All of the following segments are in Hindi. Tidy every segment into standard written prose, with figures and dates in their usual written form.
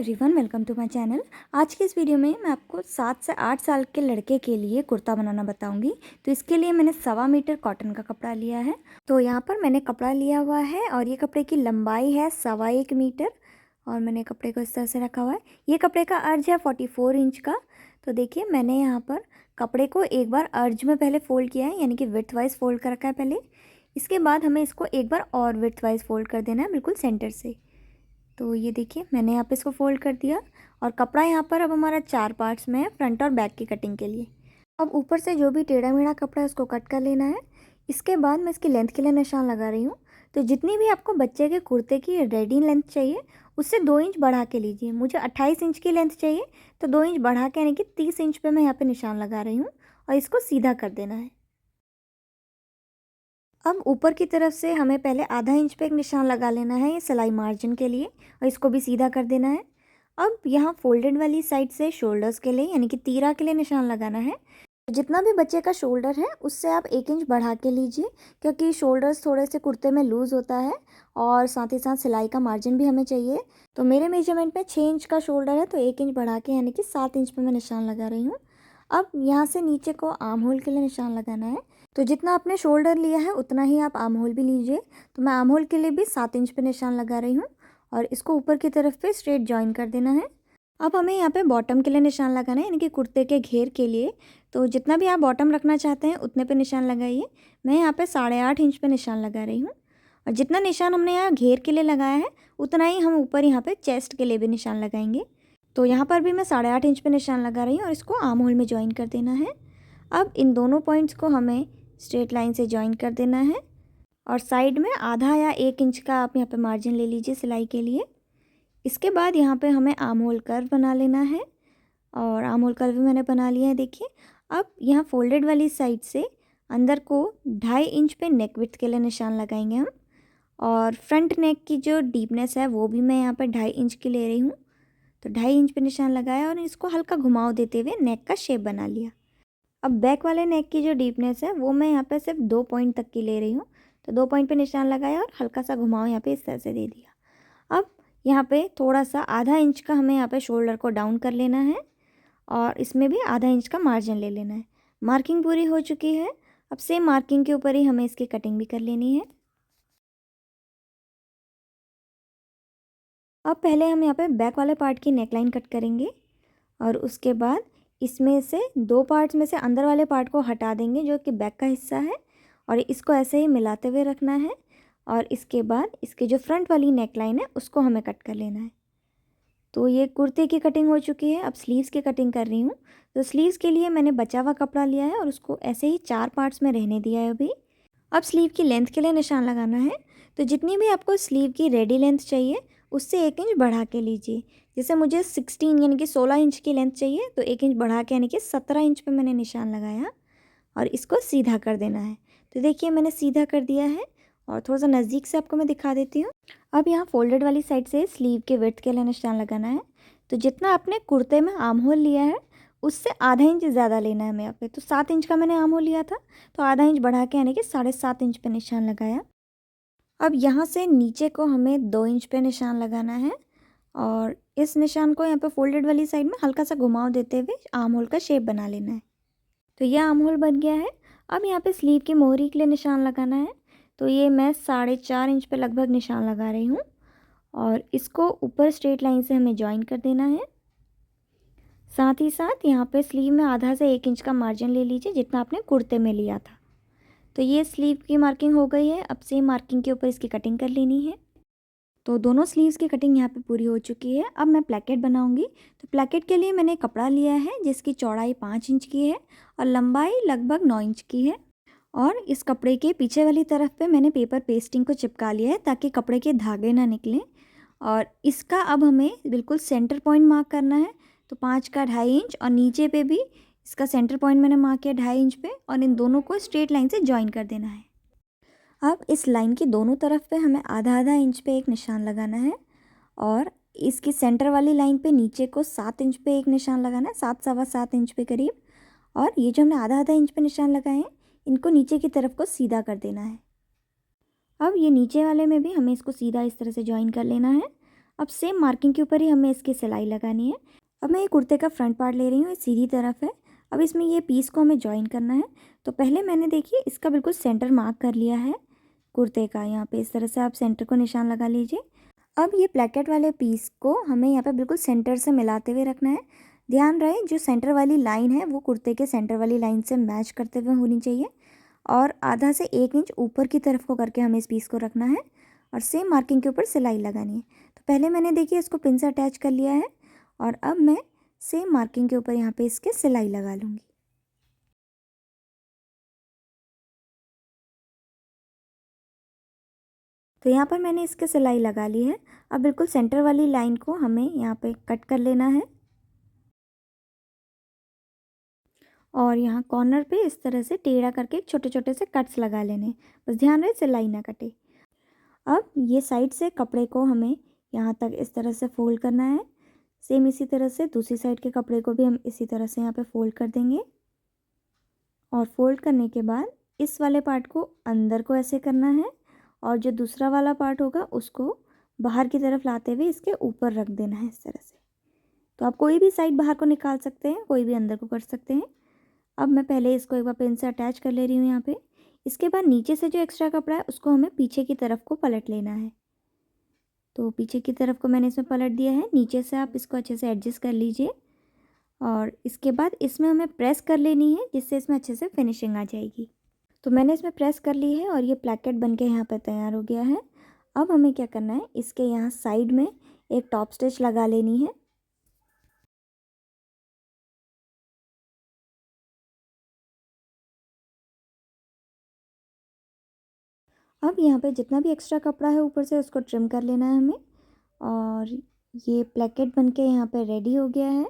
Everyone, welcome to my channel. आज की इस वीडियो में मैं आपको 7 से 8 साल के लड़के के लिए कुर्ता बनाना बताऊंगी। तो इसके लिए मैंने 1.25 मीटर कॉटन का कपड़ा लिया है। तो यहाँ पर मैंने कपड़ा लिया हुआ है और ये कपड़े की लंबाई है 1.25 मीटर और मैंने कपड़े को इस तरह से रखा हुआ है। ये कपड़े का अर्ज है 44 इंच का। तो देखिए, मैंने यहाँ पर कपड़े को एक बार अर्ज में पहले फ़ोल्ड किया है, यानी कि विड्थ वाइज फ़ोल्ड कर रखा है पहले। इसके बाद हमें इसको एक बार और विड्थ वाइज फ़ोल्ड कर देना है, बिल्कुल सेंटर से। तो ये देखिए, मैंने यहाँ पे इसको फ़ोल्ड कर दिया और कपड़ा यहाँ पर अब हमारा 4 पार्ट्स में है, फ्रंट और बैक की कटिंग के लिए। अब ऊपर से जो भी टेढ़ा मेढ़ा कपड़ा है उसको कट कर लेना है। इसके बाद मैं इसकी लेंथ के लिए निशान लगा रही हूँ। तो जितनी भी आपको बच्चे के कुर्ते की रेडी लेंथ चाहिए उससे 2 इंच बढ़ा के लीजिए। मुझे 28 इंच की लेंथ चाहिए, तो 2 इंच बढ़ा के यानी कि 30 इंच पे मैं यहाँ पे निशान लगा रही हूँ और इसको सीधा कर देना है। अब ऊपर की तरफ से हमें पहले आधा इंच पे एक निशान लगा लेना है, ये सिलाई मार्जिन के लिए, और इसको भी सीधा कर देना है। अब यहाँ फोल्डेड वाली साइड से शोल्डर्स के लिए यानी कि तीरा के लिए निशान लगाना है। तो जितना भी बच्चे का शोल्डर है उससे आप 1 इंच बढ़ा के लीजिए, क्योंकि शोल्डर्स थोड़े से कुर्ते में लूज़ होता है और साथ ही साथ सिलाई का मार्जिन भी हमें चाहिए। तो मेरे मेजरमेंट में 6 इंच का शोल्डर है, तो 1 इंच बढ़ा के यानी कि 7 इंच पर मैं निशान लगा रही हूँ। अब यहाँ से नीचे को आर्म होल के लिए निशान लगाना है। तो जितना आपने शोल्डर लिया है उतना ही आप आर्म होल भी लीजिए। तो मैं आर्म होल के लिए भी 7 इंच पे निशान लगा रही हूँ और इसको ऊपर की तरफ पे स्ट्रेट जॉइन कर देना है। अब हमें यहाँ पे बॉटम के लिए निशान लगाना है, यानी कि कुर्ते के घेर के लिए। तो जितना भी आप बॉटम रखना चाहते हैं उतने पे निशान लगाइए। मैं यहाँ पे 8.5 इंच पे निशान लगा रही हूँ और जितना निशान हमने यहाँ घेर के लिए लगाया है उतना ही हम ऊपर यहाँ पे चेस्ट के लिए भी निशान लगाएंगे। तो यहाँ पर भी मैं 8.5 इंच पे निशान लगा रही हूँ और इसको आर्म होल में ज्वाइन कर देना है। अब इन दोनों पॉइंट्स को हमें स्ट्रेट लाइन से ज्वाइन कर देना है और साइड में आधा या 1 इंच का आप यहाँ पे मार्जिन ले लीजिए सिलाई के लिए। इसके बाद यहाँ पे हमें आर्म होल कर्व बना लेना है और आर्म होल कर्व भी मैंने बना लिया है, देखिए। अब यहाँ फोल्डेड वाली साइड से अंदर को 2.5 इंच पे नेक विड्थ के लिए निशान लगाएंगे हम, और फ्रंट नेक की जो डीपनेस है वो भी मैं यहाँ पे 2.5 इंच की ले रही हूँ। तो 2.5 इंच पे निशान लगाया और इसको हल्का घुमाव देते हुए नेक का शेप बना लिया। अब बैक वाले नेक की जो डीपनेस है वो मैं यहाँ पे सिर्फ 2 पॉइंट तक की ले रही हूँ। तो 2 पॉइंट पे निशान लगाया और हल्का सा घुमाव यहाँ पे इस तरह से दे दिया। अब यहाँ पे थोड़ा सा आधा इंच का हमें यहाँ पे शोल्डर को डाउन कर लेना है और इसमें भी आधा इंच का मार्जिन ले लेना है। मार्किंग पूरी हो चुकी है। अब सेम मार्किंग के ऊपर ही हमें इसकी कटिंग भी कर लेनी है। अब पहले हम यहाँ पे बैक वाले पार्ट की नेकलाइन कट करेंगे और उसके बाद इसमें से 2 पार्ट्स में से अंदर वाले पार्ट को हटा देंगे जो कि बैक का हिस्सा है, और इसको ऐसे ही मिलाते हुए रखना है। और इसके बाद इसके जो फ्रंट वाली नेकलाइन है उसको हमें कट कर लेना है। तो ये कुर्ते की कटिंग हो चुकी है। अब स्लीव्स की कटिंग कर रही हूँ। तो स्लीव्स के लिए मैंने बचा हुआ कपड़ा लिया है और उसको ऐसे ही 4 पार्ट्स में रहने दिया है अभी। अब स्लीव की लेंथ के लिए निशान लगाना है। तो जितनी भी आपको स्लीव की रेडी लेंथ चाहिए उससे 1 इंच बढ़ा के लीजिए। जैसे मुझे 16 यानी कि 16 इंच की लेंथ चाहिए, तो 1 इंच बढ़ा के यानी कि 17 इंच पे मैंने निशान लगाया और इसको सीधा कर देना है। तो देखिए, मैंने सीधा कर दिया है और थोड़ा सा नज़दीक से आपको मैं दिखा देती हूँ। अब यहाँ फोल्डेड वाली साइड से स्लीव के विड्थ के लिए निशान लगाना है। तो जितना आपने कुर्ते में आर्म होल लिया है उससे आधा इंच ज़्यादा लेना है हमें यहाँ पे। तो 7 इंच का मैंने आर्म होल लिया था, तो आधा इंच बढ़ा के यानी कि 7.5 इंच पे निशान लगाया। अब यहाँ से नीचे को हमें 2 इंच पे निशान लगाना है और इस निशान को यहाँ पे फोल्डेड वाली साइड में हल्का सा घुमाव देते हुए आर्म होल का शेप बना लेना है। तो ये आर्म होल बन गया है। अब यहाँ पे स्लीव की मोहरी के लिए निशान लगाना है। तो ये मैं 4.5 इंच पे लगभग निशान लगा रही हूँ और इसको ऊपर स्ट्रेट लाइन से हमें ज्वाइन कर देना है। साथ ही साथ यहाँ पे स्लीव में आधा से 1 इंच का मार्जिन ले लीजिए जितना आपने कुर्ते में लिया था। तो ये स्लीव की मार्किंग हो गई है। अब सेम मार्किंग के ऊपर इसकी कटिंग कर लेनी है। तो दोनों स्लीव्स की कटिंग यहाँ पे पूरी हो चुकी है। अब मैं प्लेकेट बनाऊंगी। तो प्लेकेट के लिए मैंने कपड़ा लिया है जिसकी चौड़ाई 5 इंच की है और लंबाई लगभग 9 इंच की है। और इस कपड़े के पीछे वाली तरफ पे मैंने पेपर पेस्टिंग को चिपका लिया है ताकि कपड़े के धागे ना निकलें। और इसका अब हमें बिल्कुल सेंटर पॉइंट मार्क करना है। तो 5 का 2.5 इंच और नीचे पे भी इसका सेंटर पॉइंट मैंने मार्क किया 2.5 इंच पे, और इन दोनों को स्ट्रेट लाइन से ज्वाइन कर देना है। अब इस लाइन की दोनों तरफ पे हमें आधा आधा इंच पे एक निशान लगाना है और इसकी सेंटर वाली लाइन पे नीचे को 7 इंच पे एक निशान लगाना है, 7 सवा 7 इंच पे करीब। और ये जो हमने आधा आधा इंच पे निशान लगाए हैं इनको नीचे की तरफ को सीधा कर देना है। अब ये नीचे वाले में भी हमें इसको सीधा इस तरह से ज्वाइन कर लेना है। अब सेम मार्किंग के ऊपर ही हमें इसकी सिलाई लगानी है। अब मैं ये कुर्ते का फ्रंट पार्ट ले रही हूँ, ये सीधी तरफ है। अब इसमें ये पीस को हमें जॉइन करना है। तो पहले मैंने देखिए इसका बिल्कुल सेंटर मार्क कर लिया है कुर्ते का। यहाँ पे इस तरह से आप सेंटर को निशान लगा लीजिए। अब ये प्लेकेट वाले पीस को हमें यहाँ पे बिल्कुल सेंटर से मिलाते हुए रखना है। ध्यान रहे जो सेंटर वाली लाइन है वो कुर्ते के सेंटर वाली लाइन से मैच करते हुए होनी चाहिए, और आधा से 1 इंच ऊपर की तरफ को करके हमें इस पीस को रखना है और सेम मार्किंग के ऊपर सिलाई लगानी है। तो पहले मैंने देखिए इसको पिन से अटैच कर लिया है और अब मैं सेम मार्किंग के ऊपर यहाँ पे इसके सिलाई लगा लूँगी। तो यहाँ पर मैंने इसके सिलाई लगा ली है। अब बिल्कुल सेंटर वाली लाइन को हमें यहाँ पे कट कर लेना है और यहाँ कॉर्नर पे इस तरह से टेढ़ा करके छोटे छोटे से कट्स लगा लेने हैं। बस ध्यान रहे सिलाई ना कटे। अब ये साइड से कपड़े को हमें यहाँ तक इस तरह से फोल्ड करना है। सेम इसी तरह से दूसरी साइड के कपड़े को भी हम इसी तरह से यहाँ पे फोल्ड कर देंगे और फोल्ड करने के बाद इस वाले पार्ट को अंदर को ऐसे करना है और जो दूसरा वाला पार्ट होगा उसको बाहर की तरफ लाते हुए इसके ऊपर रख देना है इस तरह से। तो आप कोई भी साइड बाहर को निकाल सकते हैं, कोई भी अंदर को कर सकते हैं। अब मैं पहले इसको एक बार पेन से अटैच कर ले रही हूँ यहाँ पे। इसके बाद नीचे से जो एक्स्ट्रा कपड़ा है उसको हमें पीछे की तरफ को पलट लेना है। तो पीछे की तरफ को मैंने इसमें पलट दिया है। नीचे से आप इसको अच्छे से एडजस्ट कर लीजिए और इसके बाद इसमें हमें प्रेस कर लेनी है जिससे इसमें अच्छे से फिनिशिंग आ जाएगी। तो मैंने इसमें प्रेस कर ली है और ये प्लेकेट बन के यहाँ पर तैयार हो गया है। अब हमें क्या करना है, इसके यहाँ साइड में एक टॉप स्टिच लगा लेनी है। अब यहाँ पे जितना भी एक्स्ट्रा कपड़ा है ऊपर से उसको ट्रिम कर लेना है हमें, और ये प्लेकेट बन के यहाँ पे रेडी हो गया है।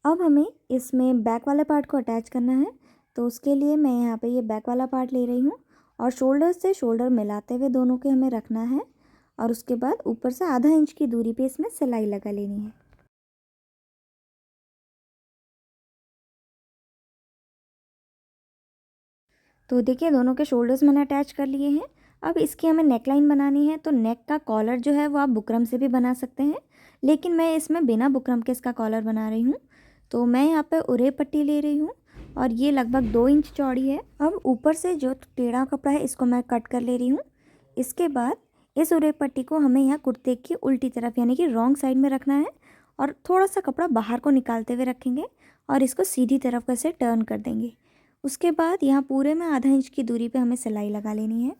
अब हमें इसमें बैक वाले पार्ट को अटैच करना है। तो उसके लिए मैं यहाँ पे ये बैक वाला पार्ट ले रही हूँ और शोल्डर से शोल्डर मिलाते हुए दोनों के हमें रखना है और उसके बाद ऊपर से आधा इंच की दूरी पे इसमें सिलाई लगा लेनी है। तो देखिए दोनों के शोल्डर्स मैंने अटैच कर लिए हैं। अब इसकी हमें नेक लाइन बनानी है। तो नेक का कॉलर जो है वो आप बुकरम से भी बना सकते हैं, लेकिन मैं इसमें बिना बुकरम के इसका कॉलर बना रही हूँ। तो मैं यहाँ पे उरे पट्टी ले रही हूँ और ये लगभग 2 इंच चौड़ी है। अब ऊपर से जो टेढ़ा कपड़ा है इसको मैं कट कर ले रही हूँ। इसके बाद इस उरे पट्टी को हमें यहाँ कुर्ते की उल्टी तरफ यानी कि रॉन्ग साइड में रखना है और थोड़ा सा कपड़ा बाहर को निकालते हुए रखेंगे और इसको सीधी तरफ कैसे टर्न कर देंगे। उसके बाद यहाँ पूरे में आधा इंच की दूरी पे हमें सिलाई लगा लेनी है।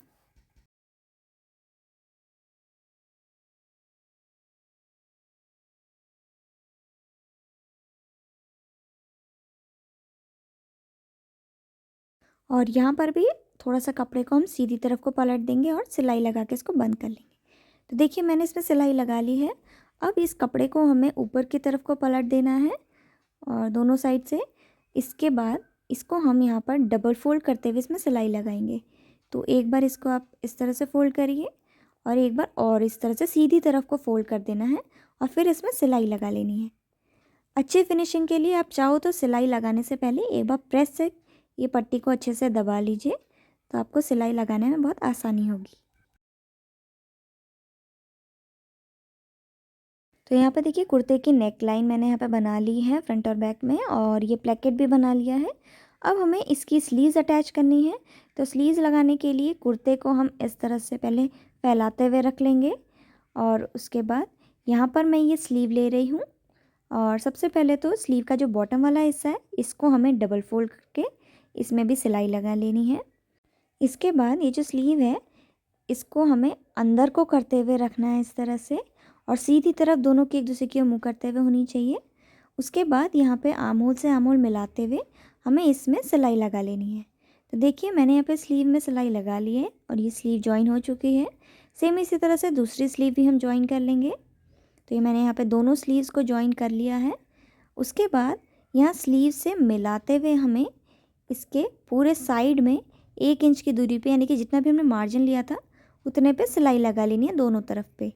और यहाँ पर भी थोड़ा सा कपड़े को हम सीधी तरफ को पलट देंगे और सिलाई लगा के इसको बंद कर लेंगे। तो देखिए मैंने इसमें सिलाई लगा ली है। अब इस कपड़े को हमें ऊपर की तरफ को पलट देना है और दोनों साइड से। इसके बाद इसको हम यहाँ पर डबल फोल्ड करते हुए इसमें सिलाई लगाएंगे। तो एक बार इसको आप इस तरह से फोल्ड करिए और एक बार और इस तरह से सीधी तरफ को फोल्ड कर देना है और फिर इसमें सिलाई लगा लेनी है। अच्छी फिनिशिंग के लिए आप चाहो तो सिलाई लगाने से पहले एक बार प्रेस से ये पट्टी को अच्छे से दबा लीजिए, तो आपको सिलाई लगाने में बहुत आसानी होगी। तो यहाँ पे देखिए कुर्ते की नेक लाइन मैंने यहाँ पे बना ली है फ्रंट और बैक में, और ये प्लेकेट भी बना लिया है। अब हमें इसकी स्लीव्स अटैच करनी है। तो स्लीव्स लगाने के लिए कुर्ते को हम इस तरह से पहले फैलाते हुए रख लेंगे और उसके बाद यहाँ पर मैं ये स्लीव ले रही हूँ। और सबसे पहले तो स्लीव का जो बॉटम वाला हिस्सा है इसको हमें डबल फोल्ड करके इसमें भी सिलाई लगा लेनी है। इसके बाद ये जो स्लीव है इसको हमें अंदर को करते हुए रखना है इस तरह से, और सीधी तरफ दोनों की एक दूसरे की मुँह करते हुए होनी चाहिए। उसके बाद यहाँ पे आमोल से आमोल मिलाते हुए हमें इसमें सिलाई लगा लेनी है। तो देखिए मैंने यहाँ पे स्लीव में सिलाई लगा ली है और ये स्लीव जॉइन हो चुकी है। सेम इसी तरह से दूसरी स्लीव भी हम जॉइन कर लेंगे। तो ये मैंने यहाँ पे दोनों स्लीव्स को जॉइन कर लिया है। उसके बाद यहाँ स्लीव से मिलाते हुए हमें इसके पूरे साइड में 1 इंच की दूरी पे यानी कि जितना भी हमने मार्जिन लिया था उतने पे सिलाई लगा लेनी है दोनों तरफ पे।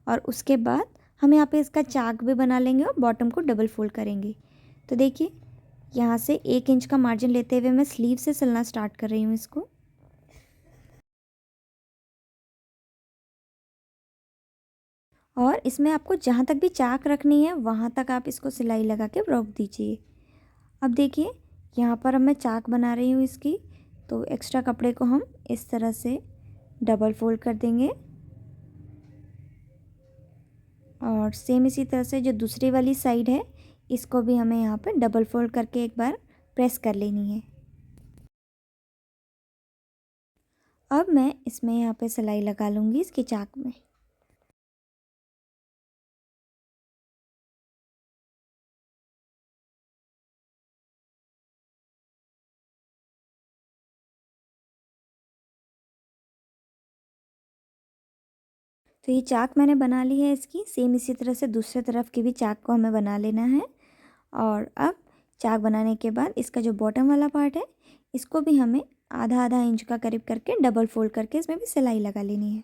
और उसके बाद हम यहाँ पे इसका चाक भी बना लेंगे और बॉटम को डबल फोल्ड करेंगे। तो देखिए यहाँ से 1 इंच का मार्जिन लेते हुए मैं स्लीव से सिलना स्टार्ट कर रही हूँ इसको। और इसमें आपको जहाँ तक भी चाक रखनी है वहाँ तक आप इसको सिलाई लगा के रोक दीजिए। अब देखिए यहाँ पर अब मैं चाक बना रही हूँ इसकी, तो एक्स्ट्रा कपड़े को हम इस तरह से डबल फोल्ड कर देंगे और सेम इसी तरह से जो दूसरी वाली साइड है इसको भी हमें यहाँ पे डबल फोल्ड करके एक बार प्रेस कर लेनी है। अब मैं इसमें यहाँ पे सिलाई लगा लूँगी इसकी चाक में। तो ये चाक मैंने बना ली है इसकी। सेम इसी तरह से दूसरे तरफ की भी चाक को हमें बना लेना है। और अब चाक बनाने के बाद इसका जो बॉटम वाला पार्ट है इसको भी हमें आधा आधा इंच का करीब करके डबल फोल्ड करके इसमें भी सिलाई लगा लेनी है।